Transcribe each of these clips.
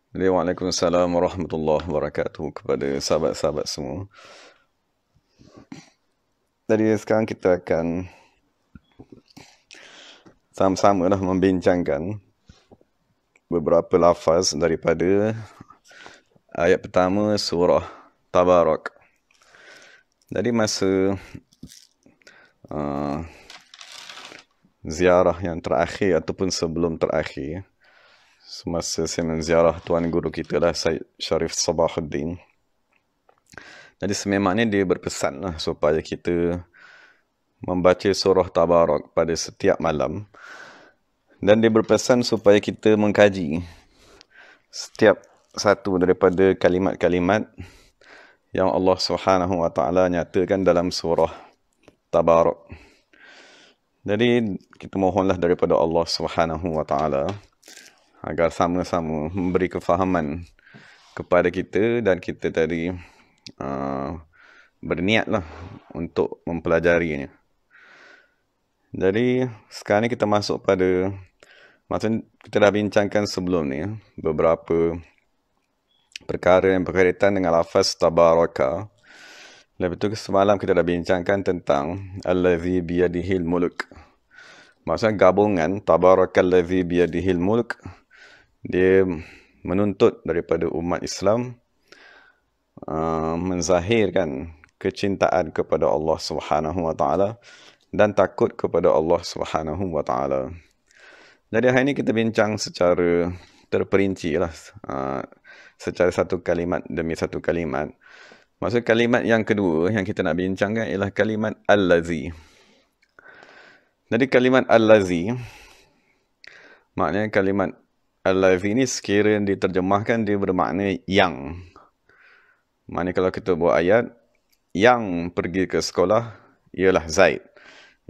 Waalaikumsalam warahmatullahi wabarakatuh kepada sahabat-sahabat semua. Jadi sekarang kita akan sama-sama membincangkan beberapa lafaz daripada ayat pertama surah Tabarak. Jadi masa ziarah yang terakhir ataupun sebelum terakhir, semasa saya menziarah tuan guru kita lah, Syed Sharif Sabahuddin. Jadi sememangnya dia berpesan supaya kita membaca surah Tabarak pada setiap malam. Dan dia berpesan supaya kita mengkaji setiap satu daripada kalimat-kalimat yang Allah Subhanahu Wa Taala nyatakan dalam surah Tabarak. Jadi kita mohonlah daripada Allah Subhanahu Wa Taala agar sama-sama memberi kefahaman kepada kita dan kita tadi berniatlah untuk mempelajarinya. Jadi sekarang ni kita masuk pada, maksudnya kita dah bincangkan sebelum ni beberapa perkara yang berkaitan dengan lafaz tabaraka. Lepas tu semalam kita dah bincangkan tentang allazi biyadihil mulk. Maksudnya gabungan tabarakallazi biyadihil mulk, dia menuntut daripada umat Islam menzahirkan kecintaan kepada Allah Subhanahu Wa Taala dan takut kepada Allah Subhanahu Wa Taala. Jadi hari ini kita bincang secara terperinci lah, secara satu kalimat demi satu kalimat. Maksud kalimat yang kedua yang kita nak bincangkan ialah kalimat allazi. Jadi kalimat allazi, maknanya kalimat allazi ni sekiranya diterjemahkan dia bermakna yang. Maknanya kalau kita buat ayat, yang pergi ke sekolah ialah Zaid.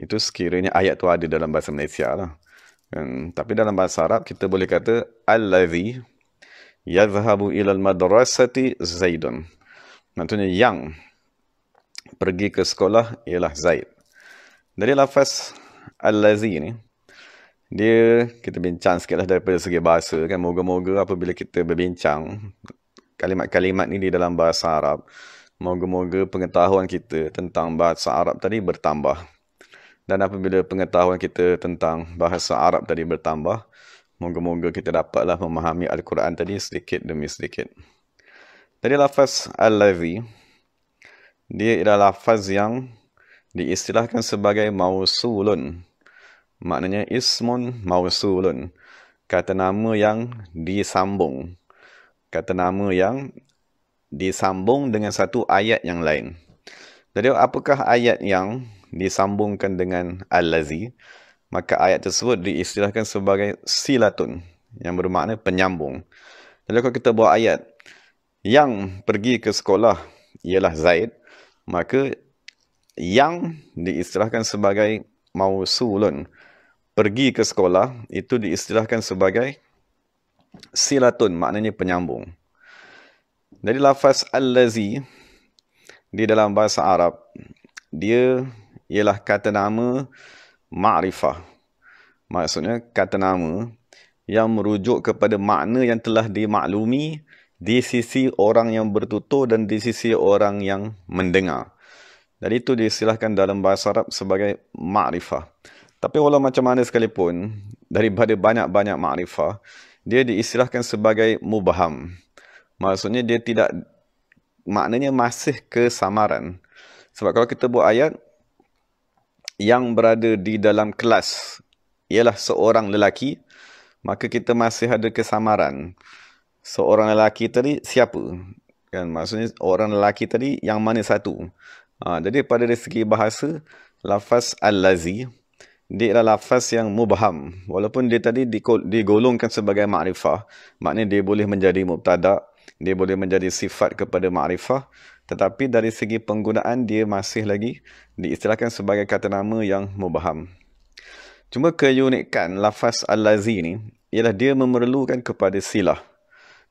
Itu sekiranya ayat tu ada dalam bahasa Malaysia lah. Tapi dalam bahasa Arab kita boleh kata allazi yadhhabu ilal madrasati Zaidun. Maksudnya yang pergi ke sekolah ialah Zaid. Dari lafaz allazi ni, dia kita bincang sikitlah daripada segi bahasa kan. Moga-moga apabila kita berbincang kalimat-kalimat ni di dalam bahasa Arab, moga-moga pengetahuan kita tentang bahasa Arab tadi bertambah. Dan apabila pengetahuan kita tentang bahasa Arab tadi bertambah, moga-moga kita dapatlah memahami Al-Quran tadi sedikit demi sedikit. Jadi lafaz allazi, dia adalah lafaz yang diistilahkan sebagai mausulun. Maknanya ismun mausulun, kata nama yang disambung. Kata nama yang disambung dengan satu ayat yang lain. Jadi apakah ayat yang disambungkan dengan allazi? Maka ayat tersebut diistilahkan sebagai silatun, yang bermakna penyambung. Jadi kalau kita buat ayat, yang pergi ke sekolah ialah Zaid, maka yang diistilahkan sebagai mausulun, pergi ke sekolah, itu diistilahkan sebagai silatun, maknanya penyambung. Jadi lafaz allazi di dalam bahasa Arab, dia ialah kata nama ma'rifah. Maksudnya kata nama yang merujuk kepada makna yang telah dimaklumi di sisi orang yang bertutur dan di sisi orang yang mendengar. Jadi itu diistilahkan dalam bahasa Arab sebagai ma'rifah. Tapi walau macam mana sekalipun, daripada banyak-banyak ma'rifah, dia diistilahkan sebagai mubham. Maksudnya dia tidak, maknanya masih kesamaran. Sebab kalau kita buat ayat, yang berada di dalam kelas ialah seorang lelaki, maka kita masih ada kesamaran. Seorang lelaki tadi siapa? Kan, maksudnya orang lelaki tadi yang mana satu? Jadi pada segi bahasa, lafaz allazi, dia adalah lafaz yang mubham. Walaupun dia tadi digolongkan sebagai ma'rifah, maknanya dia boleh menjadi mubtada', dia boleh menjadi sifat kepada ma'rifah, tetapi dari segi penggunaan dia masih lagi diistilahkan sebagai kata nama yang mubham. Cuma keunikan lafaz allazi ni ialah dia memerlukan kepada silah.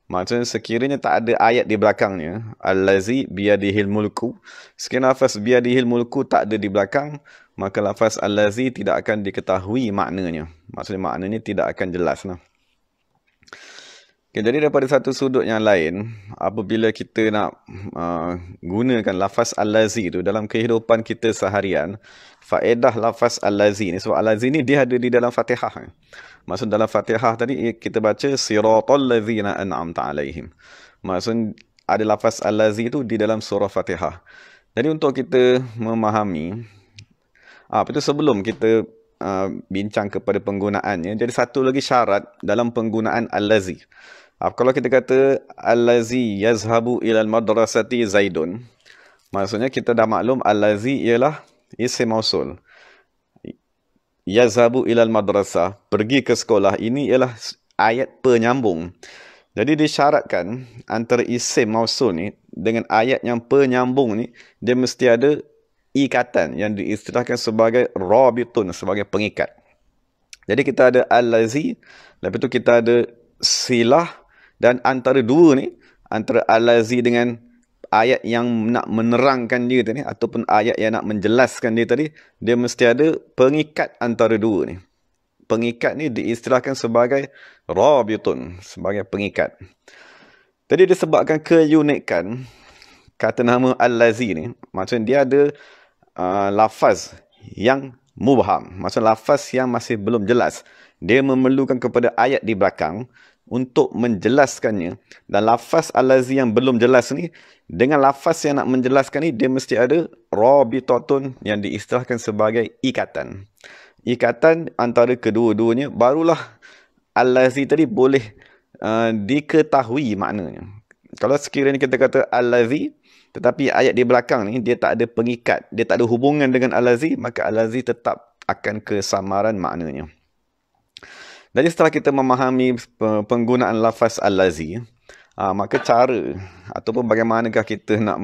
Maksudnya sekiranya tak ada ayat di belakangnya, allazi biyadihil mulku, sekiranya lafaz biyadihil mulku tak ada di belakang, maka lafaz allazi tidak akan diketahui maknanya. Maksudnya maknanya tidak akan jelas. Okay, jadi daripada satu sudut yang lain, apabila kita nak gunakan lafaz al-lazi itu dalam kehidupan kita seharian, faedah lafaz al-lazi ni, sebab al-lazi ni dia ada di dalam Fatihah. Maksud dalam Fatihah tadi kita baca siratal ladzina an'amta alaihim. Maksud ada lafaz al-lazi itu di dalam surah Fatihah. Jadi untuk kita memahami apa itu, sebelum kita bincang kepada penggunaannya, jadi satu lagi syarat dalam penggunaan al-lazi. Kalau kita kata al-lazi yazhabu ilal madrasati Zaidun, maksudnya kita dah maklum al-lazi ialah isim mausul. Yazhabu ilal madrasah, pergi ke sekolah, ini ialah ayat penyambung. Jadi disyaratkan antara isim mausul ni dengan ayat yang penyambung ni, dia mesti ada ikatan yang diistilahkan sebagai rabitun, sebagai pengikat. Jadi kita ada al-lazi, lepas tu kita ada silah, dan antara dua ni, antara al-lazi dengan ayat yang nak menerangkan dia tadi, ataupun ayat yang nak menjelaskan dia tadi, dia mesti ada pengikat antara dua ni. Pengikat ni diistilahkan sebagai rabitun, sebagai pengikat. Jadi disebabkan keunikan kata nama al-lazi ni, maksudnya dia ada lafaz yang mubham, maksudnya lafaz yang masih belum jelas. Dia memerlukan kepada ayat di belakang untuk menjelaskannya. Dan lafaz al-lazi yang belum jelas ni, dengan lafaz yang nak menjelaskan ni, dia mesti ada rabitatun yang diistilahkan sebagai ikatan. Ikatan antara kedua-duanya, barulah al-lazi tadi boleh diketahui maknanya. Kalau sekiranya kita kata al-lazi, tetapi ayat di belakang ni dia tak ada pengikat, dia tak ada hubungan dengan al-lazi, maka al-lazi tetap akan kesamaran maknanya. Jadi setelah kita memahami penggunaan lafaz al-lazi, maka cara ataupun bagaimanakah kita nak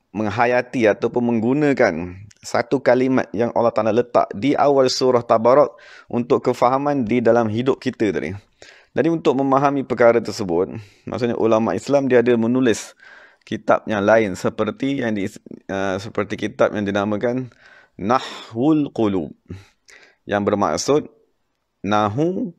menghayati ataupun menggunakan satu kalimat yang Allah Ta'ala letak di awal surah Tabarak untuk kefahaman di dalam hidup kita tadi. Jadi untuk memahami perkara tersebut, maksudnya ulama Islam dia ada menulis kitab yang lain seperti seperti kitab yang dinamakan Nahwul Qulub, yang bermaksud nahu,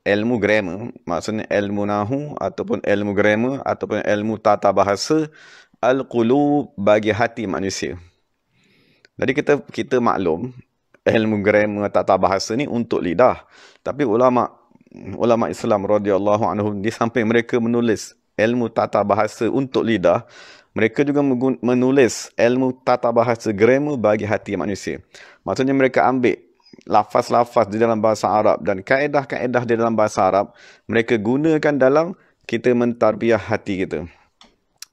ilmu grammar, maksudnya ilmu nahu ataupun ilmu grammar ataupun ilmu tata bahasa, al-qulub bagi hati manusia. Jadi kita maklum ilmu grammar tata bahasa ni untuk lidah, tapi ulama Islam radhiyallahu anhum, di samping mereka menulis ilmu tata bahasa untuk lidah, mereka juga menulis ilmu tata bahasa grammar bagi hati manusia. Maksudnya mereka ambil lafaz-lafaz di dalam bahasa Arab dan kaedah-kaedah di dalam bahasa Arab, mereka gunakan dalam kita mentarbiah hati kita.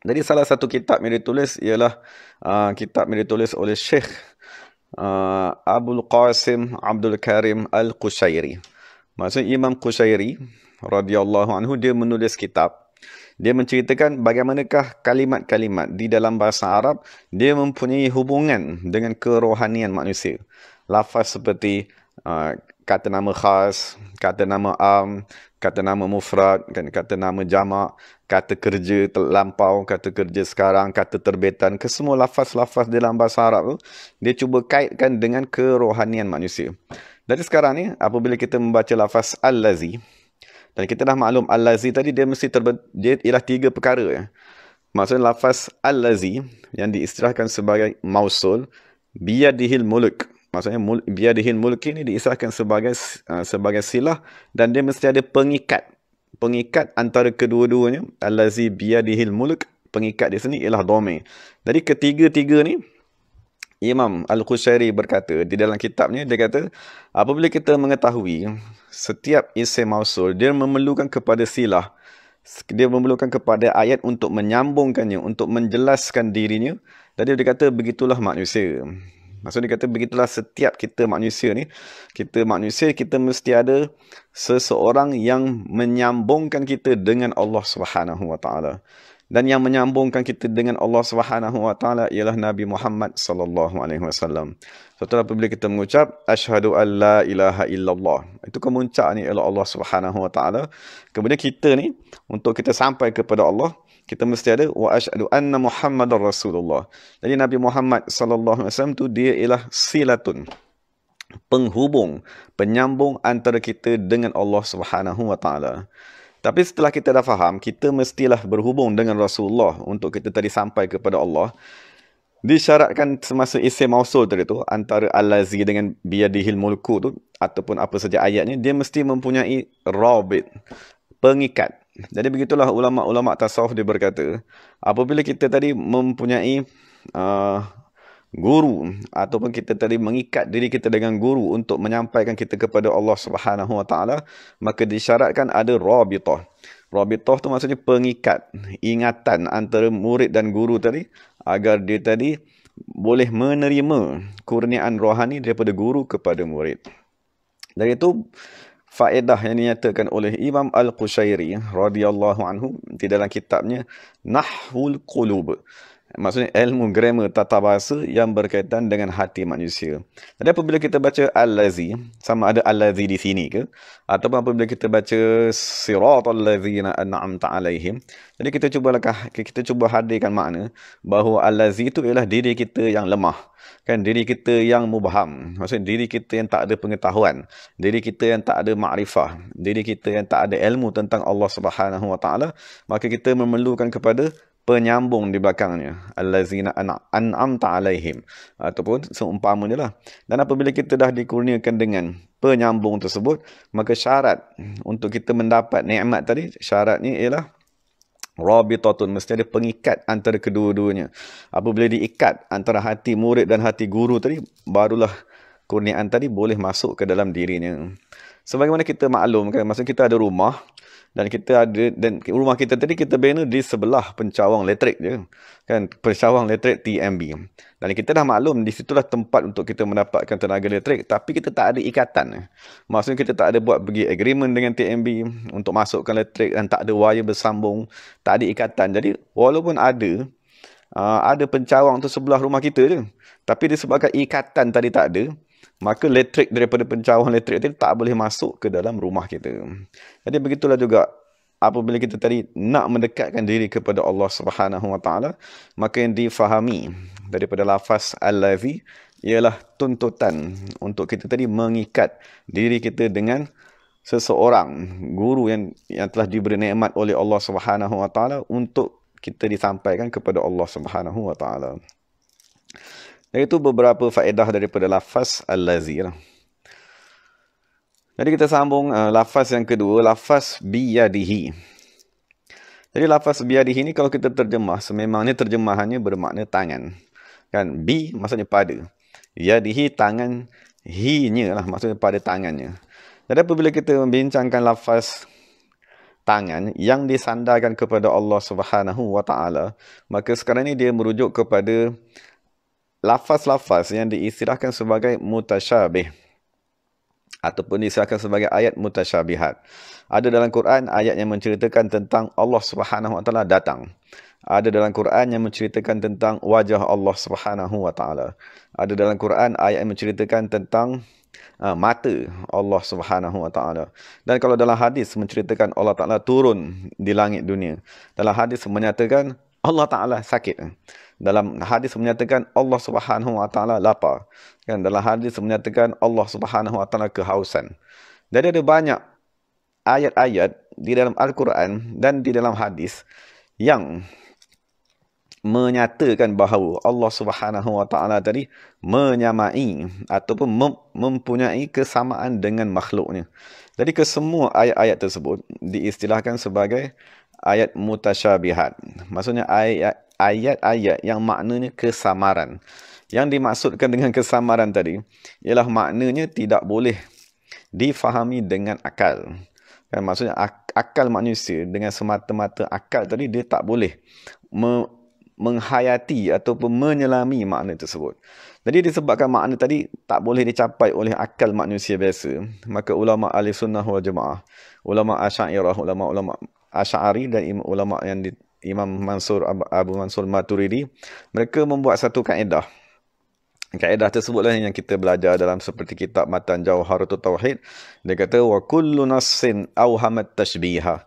Jadi salah satu kitab yang ditulis ialah kitab yang ditulis oleh Syekh Abul Qasim Abdul Karim Al-Qushairi. Maksudnya Imam Qushairi radhiyallahu anhu, dia menulis kitab. Dia menceritakan bagaimanakah kalimat-kalimat di dalam bahasa Arab dia mempunyai hubungan dengan kerohanian manusia. Lafaz seperti kata nama khas, kata nama am, kata nama mufrad, kata nama jamak, kata kerja terlampau, kata kerja sekarang, kata terbitan, kesemua lafaz-lafaz dalam bahasa Arab tu, dia cuba kaitkan dengan kerohanian manusia. Jadi sekarang ni, apabila kita membaca lafaz al-lazi, dan kita dah maklum al-lazi tadi dia mesti dia ialah tiga perkara ya. Maksudnya lafaz al-lazi yang diistilahkan sebagai mausul, biyadihil mulk. Maksudnya biyadihil mulk ini diistilahkan sebagai silah, dan dia mesti ada pengikat antara kedua-duanya. Al-lazi biyadihil mulk, pengikat di sini ialah dhamir. Jadi ketiga-tiga ni Imam Al-Qushairi berkata di dalam kitabnya, dia kata apabila kita mengetahui setiap isim mausul dia memerlukan kepada silah, dia memerlukan kepada ayat untuk menyambungkannya, untuk menjelaskan dirinya. Jadi dia kata begitulah manusia. Maksudnya dia kata begitulah setiap kita manusia ni. Kita manusia, kita mesti ada seseorang yang menyambungkan kita dengan Allah Subhanahu Wa Taala. Dan yang menyambungkan kita dengan Allah Subhanahu Wa Taala ialah Nabi Muhammad sallallahu alaihi wasallam. Setelah apabila kita mengucap asyhadu an la ilaha illallah, itu kemuncaknya ialah Allah Subhanahu Wa Taala. Kemudian kita ni untuk kita sampai kepada Allah, kita mesti ada wa asyhadu anna Muhammadar Rasulullah. Jadi Nabi Muhammad sallallahu alaihi wasallam tu dia ialah silatun, penghubung, penyambung antara kita dengan Allah Subhanahu Wa Taala. Tapi setelah kita dah faham, kita mestilah berhubung dengan Rasulullah untuk kita tadi sampai kepada Allah. Disyaratkan semasa isim mausul tadi tu, antara allazi dengan biyadihil mulku tu, ataupun apa saja ayatnya, dia mesti mempunyai rabit, pengikat. Jadi begitulah ulama-ulama tasawuf dia berkata, apabila kita tadi mempunyai guru, ataupun kita tadi mengikat diri kita dengan guru untuk menyampaikan kita kepada Allah Subhanahu Wa Taala, maka disyaratkan ada rabitah. Rabitah tu maksudnya pengikat, ingatan antara murid dan guru tadi, agar dia tadi boleh menerima kurniaan rohani daripada guru kepada murid. Dan itu faedah yang dinyatakan oleh Imam Al-Qushairi radhiyallahu anhu di dalam kitabnya Nahwul Qulub. Maksudnya ilmu grammar tata bahasa yang berkaitan dengan hati manusia. Jadi apabila kita baca allazi, sama ada allazi di sini ke, ataupun apabila kita baca siratal ladzina an'amta alaihim, jadi kita cuba hadirkan makna bahawa allazi itu ialah diri kita yang lemah, kan, diri kita yang mubham, maksudnya diri kita yang tak ada pengetahuan, diri kita yang tak ada makrifah, diri kita yang tak ada ilmu tentang Allah Subhanahu Wa Taala, maka kita memerlukan kepada penyambung di belakangnya, allazina an'amta alaihim, ataupun seumpamanya lah. Dan apabila kita dah dikurniakan dengan penyambung tersebut, maka syarat untuk kita mendapat nikmat tadi, syaratnya ialah rabitatun, mesti ada pengikat antara kedua-duanya. Apabila diikat antara hati murid dan hati guru tadi, barulah kurniaan tadi boleh masuk ke dalam dirinya. Sebagaimana kita maklum kan, maksud kita ada rumah, dan rumah kita tadi kita bina di sebelah pencawang elektrik je, kan, pencawang elektrik TMB. Dan kita dah maklum di situlah tempat untuk kita mendapatkan tenaga elektrik, tapi kita tak ada ikatan. Maksudnya kita tak ada buat pergi agreement dengan TMB untuk masukkan elektrik, dan tak ada wire bersambung, tak ada ikatan. Jadi walaupun ada pencawang tu sebelah rumah kita je, tapi disebabkan ikatan tadi tak ada, maka elektrik daripada pencawang elektrik itu tak boleh masuk ke dalam rumah kita. Jadi begitulah juga apabila kita tadi nak mendekatkan diri kepada Allah Subhanahu Wa Taala, maka yang difahami daripada lafaz allazi ialah tuntutan untuk kita tadi mengikat diri kita dengan seseorang guru yang telah diberi nikmat oleh Allah Subhanahu Wa Taala untuk kita disampaikan kepada Allah Subhanahu Wa Taala. Dan itu beberapa faedah daripada lafaz allazi. Jadi kita sambung lafaz yang kedua, lafaz biyadihi. Jadi lafaz biyadihi ni kalau kita terjemah, sememangnya terjemahannya bermakna tangan. Kan, bi maksudnya pada. Yadihi tangan, hi-nya lah maksudnya pada tangannya. Jadi apabila kita membincangkan lafaz tangan yang disandarkan kepada Allah Subhanahu Wa Taala, maka sekarang ni dia merujuk kepada lafaz-lafaz yang diistilahkan sebagai mutasyabih, ataupun diistilahkan sebagai ayat mutasyabihat. Ada dalam Quran ayat yang menceritakan tentang Allah Subhanahu Wa Taala datang. Ada dalam Quran yang menceritakan tentang wajah Allah Subhanahu Wa Taala. Ada dalam Quran ayat yang menceritakan tentang mata Allah Subhanahu Wa Taala. Dan kalau dalam hadis menceritakan Allah Taala turun di langit dunia. Dalam hadis menyatakan Allah Ta'ala sakit. Dalam hadis menyatakan Allah Subhanahu Wa Taala lapar. Kan, dalam hadis menyatakan Allah Subhanahu Wa Taala kehausan. Jadi ada banyak ayat-ayat di dalam Al-Quran dan di dalam hadis yang menyatakan bahawa Allah Subhanahu Wa Taala tadi menyamai ataupun mempunyai kesamaan dengan makhluknya. Jadi kesemua ayat-ayat tersebut diistilahkan sebagai ayat mutasyabihat. Maksudnya ayat-ayat yang maknanya kesamaran. Yang dimaksudkan dengan kesamaran tadi ialah maknanya tidak boleh difahami dengan akal. Kan, maksudnya akal manusia dengan semata-mata akal tadi dia tak boleh menghayati ataupun menyelami makna tersebut. Jadi disebabkan makna tadi tak boleh dicapai oleh akal manusia biasa, maka ulama ahli sunnah wal jamaah, ulama Asy'ariyah, ulama-ulama Asy'ari dan ulama yang Imam Mansur Abu Mansur Maturidi, mereka membuat satu kaedah. Kaedah tersebutlah yang kita belajar dalam seperti kitab Matan Jawharatul Tauhid. Dia kata wa kullu nassin awhamat tashbiha.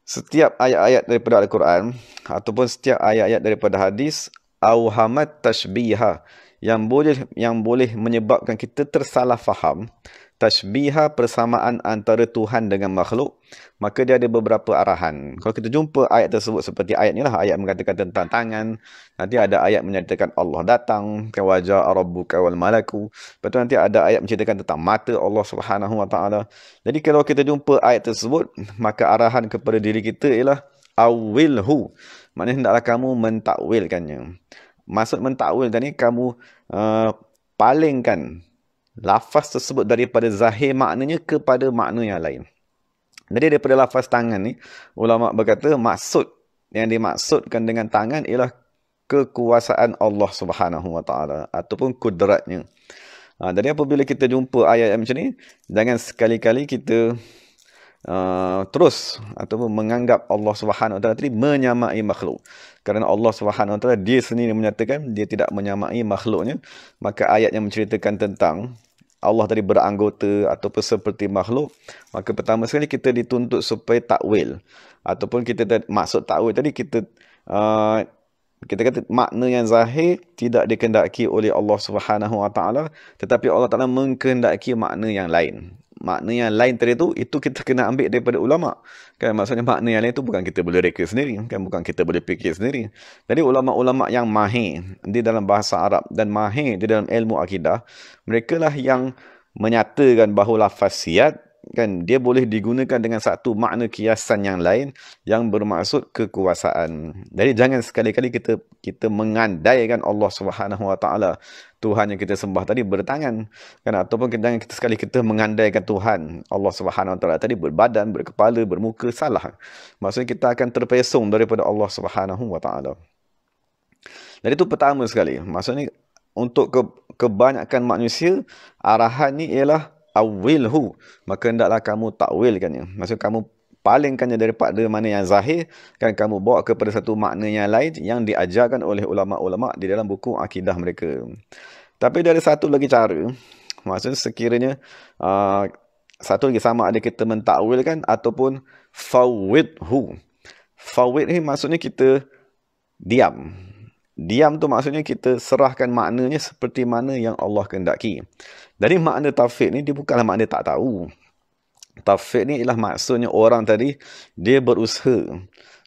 Setiap ayat-ayat daripada Al-Quran ataupun setiap ayat-ayat daripada hadis awhamat tashbiha yang boleh menyebabkan kita tersalah faham, tashbiha persamaan antara Tuhan dengan makhluk, maka dia ada beberapa arahan. Kalau kita jumpa ayat tersebut seperti ayat ni lah, ayat mengatakan tentang tangan, nanti ada ayat menyatakan Allah datang, wajah rabbuka wal malaku, lepas tu nanti ada ayat menceritakan tentang mata Allah Subhanahu Wa Taala. Jadi kalau kita jumpa ayat tersebut, maka arahan kepada diri kita ialah awilhu, maknanya hendaklah kamu mentakwilkannya. Maksud mentakwil tadi, kamu palingkan lafaz tersebut daripada zahir maknanya kepada makna yang lain. Jadi daripada lafaz tangan ni, ulama berkata maksud yang dimaksudkan dengan tangan ialah kekuasaan Allah Subhanahu Wa Taala ataupun kudratnya. Jadi apabila kita jumpa ayat macam ni, jangan sekali-kali kita terus ataupun menganggap Allah Subhanahu Wa Taala tadi menyamai makhluk. Kerana Allah Subhanahu Wa Taala dia sendiri menyatakan dia tidak menyamai makhluknya, maka ayat yang menceritakan tentang Allah tadi beranggota ataupun seperti makhluk, maka pertama sekali kita dituntut supaya takwil ataupun kita maksud takwil tadi kita kata makna yang zahir tidak dikehendaki oleh Allah Subhanahu Wa Taala, tetapi Allah Taala mengkehendaki makna yang lain. Makna yang lain tadi itu kita kena ambil daripada ulama. Kan maksudnya makna yang lain itu bukan kita boleh reka sendiri, kan bukan kita boleh fikir sendiri. Jadi ulama-ulama yang mahir di dalam bahasa Arab dan mahir di dalam ilmu akidah, merekalah yang menyatakan bahawa lafaz siyad kan dia boleh digunakan dengan satu makna kiasan yang lain yang bermaksud kekuasaan. Jadi jangan sekali-kali kita mengandaikan Allah Subhanahu Wa Taala, Tuhan yang kita sembah tadi bertangan, kan, ataupun jangan sekali kita mengandaikan Tuhan Allah Subhanahu Wa Taala tadi berbadan, berkepala, bermuka. Salah. Maksudnya kita akan terpesong daripada Allah Subhanahu Wa Taala. Jadi itu pertama sekali. Maksudnya untuk kebanyakan manusia, arahan ni ialah awilhu, maka hendaklah kamu takwilkannya. Maksud kamu palingkannya daripada mana yang zahir, kan kamu bawa kepada satu makna yang lain yang diajarkan oleh ulama-ulama di dalam buku akidah mereka. Tapi dari satu lagi cara, maksudnya sekiranya satu lagi sama ada kita mentakwilkan ataupun fawwidhu. Fawwid ni maksudnya kita diam. Diam tu maksudnya kita serahkan maknanya seperti mana yang Allah kehendaki. Dari makna tafwid ni dia bukanlah makna tak tahu. Tafwid ni ialah maksudnya orang tadi dia berusaha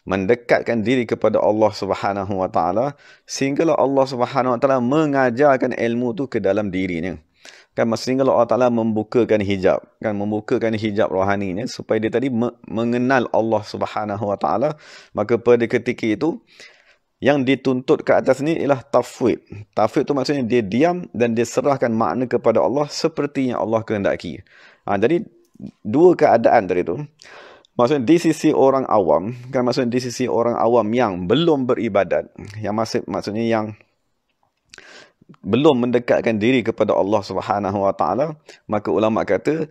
mendekatkan diri kepada Allah Subhanahu Wa Taala sehinggalah Allah Subhanahu Wa Taala mengajarkan ilmu tu ke dalam dirinya. Kan sehinggalah Allah Taala membukakan hijab, kan membukakan hijab rohaninya supaya dia tadi mengenal Allah Subhanahu Wa Taala, maka pada ketika itu yang dituntut ke atas ni ialah tafwid. Tafwid tu maksudnya dia diam dan dia serahkan makna kepada Allah seperti yang Allah kehendaki. Jadi dua keadaan tadi tu. Maksudnya di sisi orang awam, kan maksudnya di sisi orang awam yang belum beribadat, yang maksudnya yang belum mendekatkan diri kepada Allah Subhanahu Wa Taala, maka ulama kata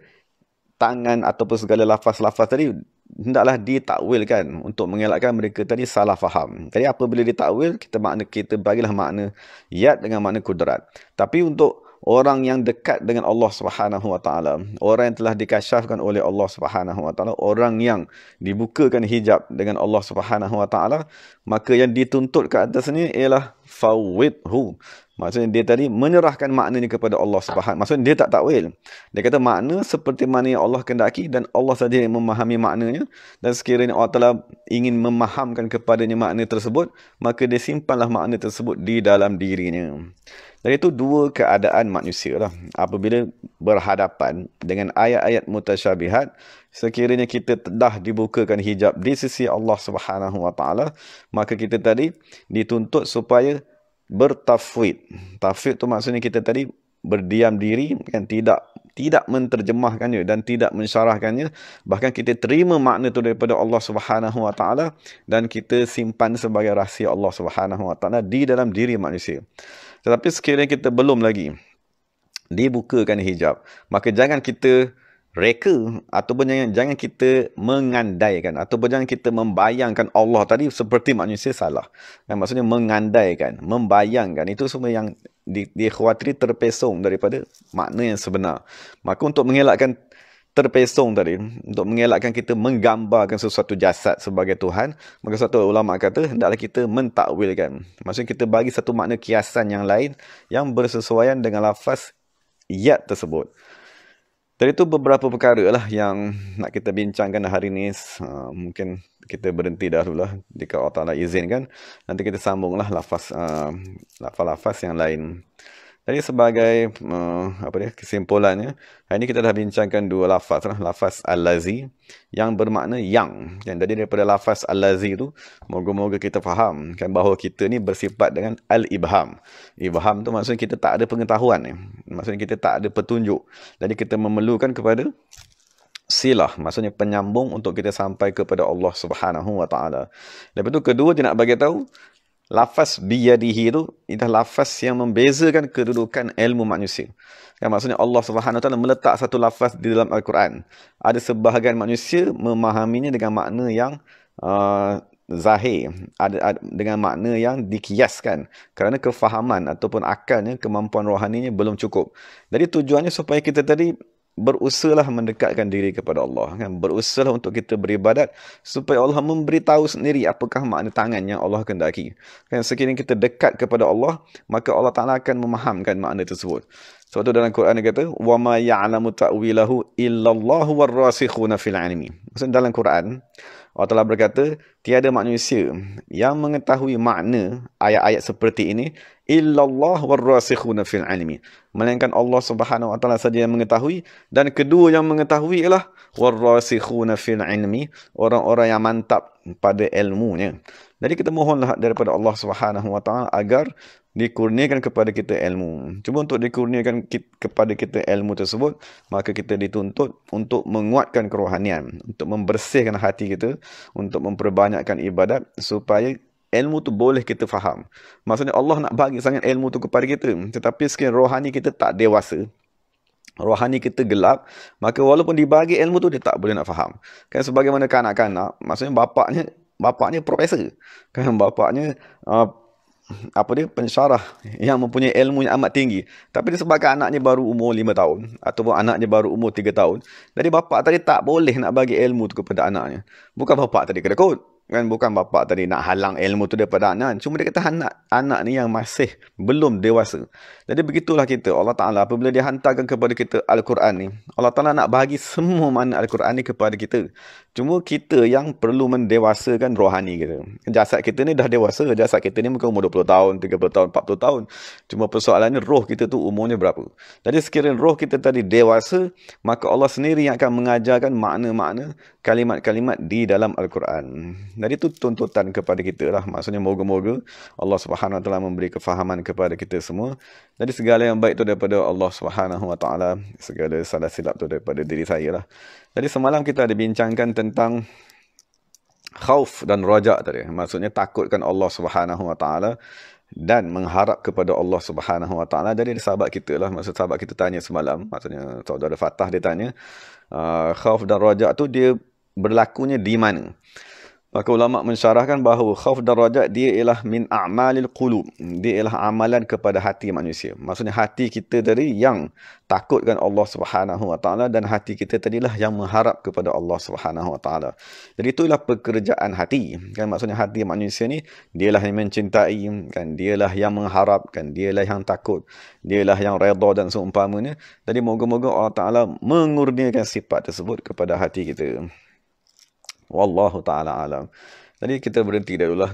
tangan ataupun segala lafaz-lafaz tadi hendaklah ditakwilkan untuk mengelakkan mereka tadi salah faham. Jadi apabila ditakwil, kita bagilah makna yad dengan makna kudrat. Tapi untuk orang yang dekat dengan Allah Subhanahu Wa Taala, orang yang telah dikasyafkan oleh Allah Subhanahu Wa Taala, orang yang dibukakan hijab dengan Allah Subhanahu Wa Taala, maka yang dituntut ke atasnya ialah fawwidhu. Maksudnya dia tadi menyerahkan maknanya kepada Allah Subhanahu. Maksudnya dia tak takwil. Dia kata makna seperti mana yang Allah kehendaki dan Allah saja yang memahami maknanya, dan sekiranya Allah Taala ingin memahamkan kepadanya makna tersebut, maka dia simpanlah makna tersebut di dalam dirinya. Dan itu dua keadaan manusia lah. Apabila berhadapan dengan ayat-ayat mutasyabihat, sekiranya kita dah dibukakan hijab di sisi Allah Subhanahu Wa Taala, maka kita tadi dituntut supaya bertafwid. Tafwid tu maksudnya kita tadi berdiam diri, kan, tidak menterjemahkannya dan tidak mensyarahkannya, bahkan kita terima makna itu daripada Allah Subhanahu Wa Taala dan kita simpan sebagai rahsia Allah Subhanahu Wa Taala di dalam diri manusia. Tetapi sekiranya kita belum lagi dibukakan hijab, maka jangan kita reka ataupun jangan kita mengandaikan ataupun jangan kita membayangkan Allah tadi seperti manusia. Salah. Maksudnya mengandaikan, membayangkan, itu semua yang dikhawatiri terpesong daripada makna yang sebenar. Maka untuk mengelakkan terpesong tadi, untuk mengelakkan kita menggambarkan sesuatu jasad sebagai Tuhan, maka satu ulama kata hendaklah kita mentakwilkan. Maksudnya kita bagi satu makna kiasan yang lain yang bersesuaian dengan lafaz yad tersebut. Dari itu beberapa perkara lah yang nak kita bincangkan hari ini. Mungkin kita berhenti dahululah jika Allah Ta'ala izinkan. Nanti kita sambunglah lafaz-lafaz yang lain. Jadi sebagai kesimpulannya, hari ini kita dah bincangkan dua lafaz lah. Lafaz al-lazi yang bermakna yang. Jadi daripada lafaz al-lazi tu, moga-moga kita faham kan bahawa kita ni bersifat dengan al-ibham. Ibham tu maksudnya kita tak ada pengetahuan. Maksudnya kita tak ada petunjuk. Jadi kita memerlukan kepada silah, maksudnya penyambung untuk kita sampai kepada Allah Subhanahu wa taala. Lepas tu kedua dia nak bagi tahu lafaz biyadihi itu adalah lafaz yang membezakan kedudukan ilmu manusia. Yang maksudnya Allah Subhanahu wa taala meletak satu lafaz di dalam Al-Quran. Ada sebahagian manusia memahaminya dengan makna yang zahir, ada dengan makna yang dikiaskan kerana kefahaman ataupun akalnya, kemampuan rohaninya belum cukup. Jadi tujuannya supaya kita tadi berusahalah mendekatkan diri kepada Allah, kan? Berusahalah untuk kita beribadat supaya Allah memberitahu sendiri apakah makna tangan yang Allah kehendaki. Kan sekiranya kita dekat kepada Allah, maka Allah Taala akan memahamkan makna tersebut. Sebab tu dalam Quran dia kata, "Wa ma ya'lamu ta'wilahu illallahu warrasikhuna fil 'ilmi." Maksudnya dalam Quran Allah Taala berkata, tiada manusia yang mengetahui makna ayat-ayat seperti ini illallah warrasikhuna fil 'ilmi. Melainkan Allah Subhanahu wa taala saja yang mengetahui, dan kedua yang mengetahui ialah warrasikhuna fil 'ilmi, orang-orang yang mantap pada ilmunya. Jadi kita mohonlah daripada Allah Subhanahu wa taala agar dikurniakan kepada kita ilmu. Cuma untuk dikurniakan kepada kita ilmu tersebut, maka kita dituntut untuk menguatkan kerohanian, untuk membersihkan hati kita, untuk memperbanyakkan ibadat supaya ilmu tu boleh kita faham. Maksudnya Allah nak bagi sangat ilmu tu kepada kita, tetapi sekiranya rohani kita tak dewasa, rohani kita gelap, maka walaupun dibagi ilmu tu dia tak boleh nak faham. Kan sebagaimana kanak-kanak, maksudnya bapaknya profesor. Kan bapaknya pensyarah yang mempunyai ilmu yang amat tinggi, tapi disebabkan anaknya baru umur 5 tahun ataupun anaknya baru umur 3 tahun, jadi bapa tadi tak boleh nak bagi ilmu tu kepada anaknya. Bukan bapa tadi kedekut, kan, bukan bapa tadi nak halang ilmu tu daripada anak. Cuma dia kata anak ni yang masih belum dewasa. Jadi begitulah kita, Allah Ta'ala apabila dia hantarkan kepada kita Al-Quran ni, Allah Ta'ala nak bagi semua makna Al-Quran ni kepada kita. Cuma kita yang perlu mendewasakan rohani kita. Jasad kita ni dah dewasa, jasad kita ni mungkin umur 20 tahun, 30 tahun, 40 tahun. Cuma persoalannya roh kita tu umurnya berapa. Jadi sekiranya roh kita tadi dewasa, maka Allah sendiri yang akan mengajarkan makna-makna kalimat-kalimat di dalam Al-Quran. Jadi itu tuntutan kepada kita lah. Maksudnya moga-moga Allah Subhanahu wa taala memberi kefahaman kepada kita semua. Jadi segala yang baik itu daripada Allah Subhanahu wa taala, segala salah silap itu daripada diri saya lah. Jadi semalam kita ada bincangkan tentang khauf dan raja tadi. Maksudnya takutkan Allah Subhanahu wa taala dan mengharap kepada Allah Subhanahu wa taala. Jadi sahabat kita lah, maksud sahabat kita tanya semalam, maksudnya saudara Fatah dia tanya, khauf dan raja tu dia berlakunya di mana? Maka ulama mensyarahkan bahawa khauf dan raja dia ialah min a'malil qulub. Dia ialah amalan kepada hati manusia. Maksudnya hati kita tadi yang takutkan Allah Subhanahu wa taala, dan hati kita tadilah yang mengharap kepada Allah Subhanahu wa taala. Jadi itulah pekerjaan hati. Kan maksudnya hati manusia ni dialah yang mencintai, kan, dialah yang mengharap, kan, dialah yang takut, dialah yang redha dan seumpamanya. Jadi moga-moga Allah Taala mengurniakan sifat tersebut kepada hati kita. Wallahu ta'ala alam. Jadi kita berhenti dahululah.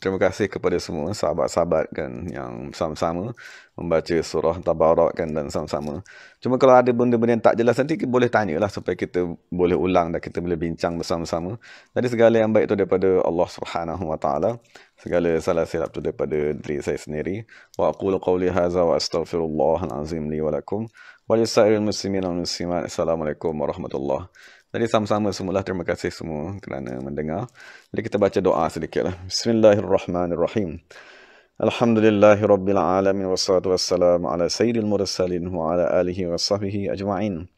Terima kasih kepada semua sahabat-sahabat, kan, yang sama-sama membaca surah Tabarak, kan, dan sama-sama. Cuma kalau ada benda-benda yang tak jelas, nanti boleh tanyalah supaya kita boleh ulang dan kita boleh bincang bersama-sama. Jadi segala yang baik itu daripada Allah Subhanahu wa taala. Segala salah silap itu daripada diri saya sendiri. Wa aqulu qawli hadza wa astaghfirullahal azim li wa lakum wa lisairil muslimin wal muslimat. Assalamualaikum warahmatullahi. Jadi sama-sama semualah, terima kasih semua kerana mendengar. Jadi kita baca doa sedikitlah. Bismillahirrahmanirrahim. Alhamdulillahirabbil alamin wassalatu wassalamu ala sayyidil mursalin wa ala alihi wa sahbihi ajma'in.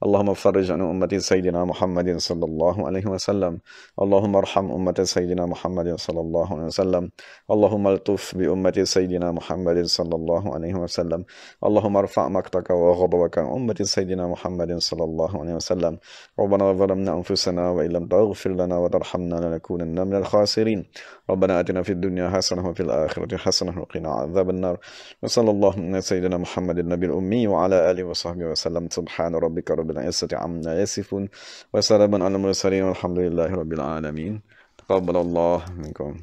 Allahumma farrij an ummati sayyidina Muhammadin sallallahu alaihi wasallam. Allahumma arham ummati sayyidina Muhammadin sallallahu alaihi wasallam. Allahumma altuf bi ummati sayyidina Muhammadin sallallahu alaihi wasallam. Allahumma arfa' maqtaka wa ghadabaka an ummati sayyidina Muhammadin sallallahu alaihi wasallam. Rabbana zalamna anfusana wa illam taghfir lana wa tarhamna lanakunanna minal khasirin. Rabbana atina fid dunya hasanah wa fil akhirati hasanah wa qina adzaban nar. Wa sallallahu ala sayyidina Muhammadin nabiyil ummi wa ala alihi wa sahbihi wasallam. Subhana rabbika rabbil rabbil izzati amma yasifun wa salamun alal mursalin walhamdulillahi rabbil alamin. Taqabbalallahu minkum.